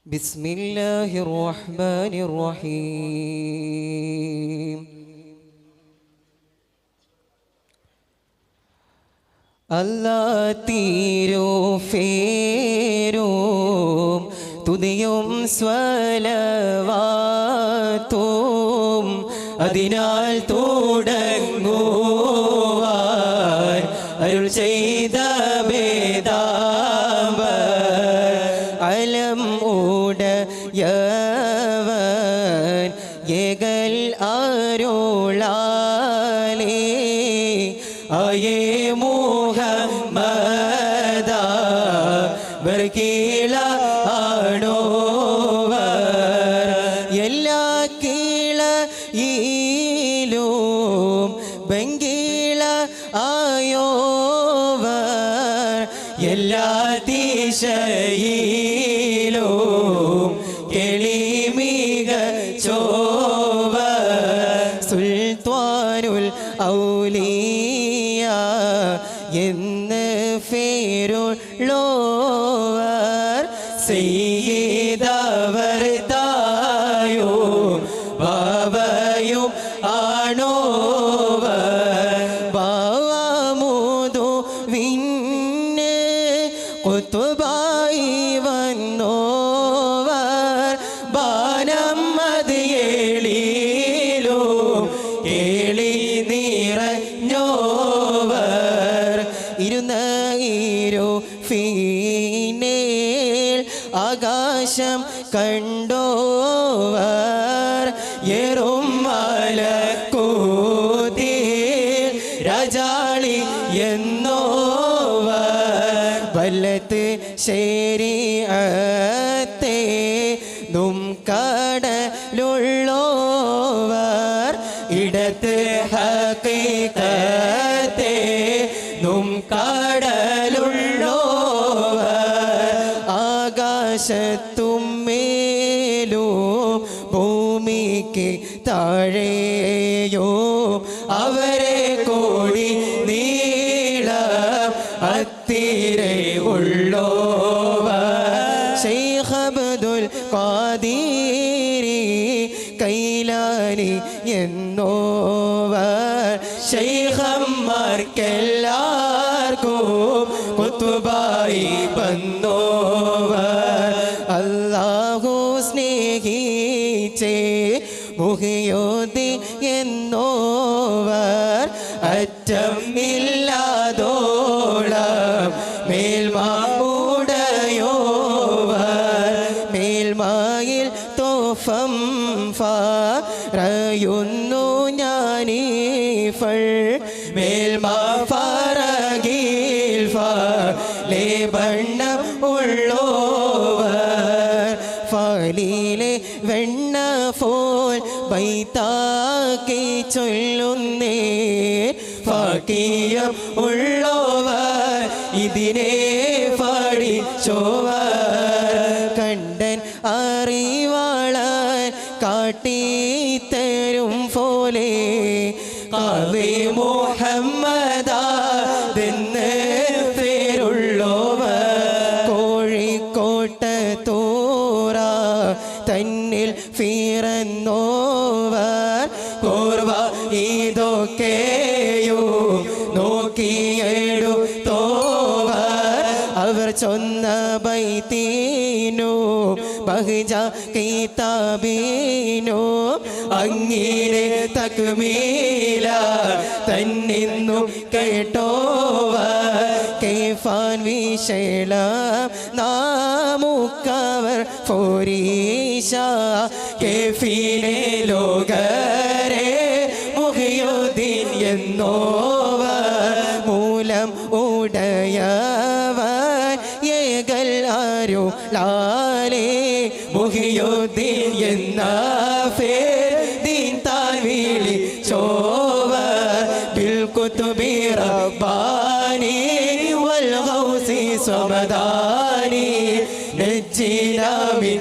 بسم الله الرحمن الرحيم الله തീരുഫേരും തുതിയും സ്വലവാത്തും അതിനാൽ തുടങ്ങുവാൻ അരുൾ ചെയ്ത വേദാവ അലം ഉടയവൻ ഏകൽ അരുളാലേ ആയേ മുഹമ്മദ ബർകീല ആണോവർ എല്ലാ കീളയിലും ബംഗീള ആയോവർ എല്ലാ ദിശയിലും കെളിമിക ചോവർ സുൽത്താനുൽ ഔലിയ എന്ന് പേരുള്ളോവർ സയ്യിദവർ തായും ബാവയും ആണോവർ ബാവമുതു വിന്നെ കുത്തുബായി വന്നോവർ ബാനം അത് ഏളിലും കേളി നിറഞ്ഞോവർ ഫീനേൽ ആകാശം കണ്ടോവർ ഏറും മലക്കൂതിൽ രാജാളി എന്നോവർ വലത്ത് ശരീഅത്തെ നും കടലുള്ളോവർ ഇടത്ത് ഹഖീഖത്തെ നും കടലുള്ളോവർ ആകാശത്തും മേലും ഭൂമിക്ക് താഴെയോ അവരെ കോടി നീളം അത്തിരെ ഉള്ളോവർ ശൈഖ് അബ്ദുൽ ഖാദിരി കൈലാനി എന്നോവർ ശൈഖന്മാർക്കെല്ലാവർക്കും കുത്തുബായി വന്നോവർ അല്ലാഹു സ്നേഹിച്ചേ മുഹിയുദ്ദീൻ എന്നോവർ അറ്റം ഇല്ലാതോളം മേൽമാടയോവർ മേൽമായിൽ തോഫം പറയുന്നു ഞാനീഫൾ മേൽമാ ഫറഗീൽ ഫലേ ബണ്ണം ഉള്ളോവർ ഫലിലെ വെണ്ണ ഫോൽ ബൈതാക്കി ചൊല്ലുന്നേ ഫാക്കിയം ഉള്ളോവർ ഇതിനെ പഠിച്ചോവർ കണ്ടൻ അറിവാളൻ കാട്ടിത്തരും പോലെ ഖാദി മുഹമ്മദെന്ന് പേരുള്ളോവർ കോഴിക്കോട്ട് തൂറ തന്നിൽ ഫിറന്നോവർ കോർവ ഇതൊക്കെയും നോക്കിയെടുത്തോവർ അവർ ചൊന്ന ബൈത്തീനോ ബഹജ കിതാബീനോ അങ്ങനെ തക്മീല തന്നിന്നും കേട്ടോവർ കേഫാൻ വിശേളം നാമുക്കവർ ഫോരീശ കേഫിലെ ലോകരെ മുഹിയുദ്ദീൻ എന്നോവർ മൂലം ഉടയവൻ ഏകൽ അരുളാലേ മുഹിയുദ്ദീൻ എന്ന പേർ ദീൻ താൻ വിളിച്ചോവർ ബിൽ കുതുബി റബ്ബാനി വൽ ഗൗസി സമദാനി നജ്ജിനാ മിൻ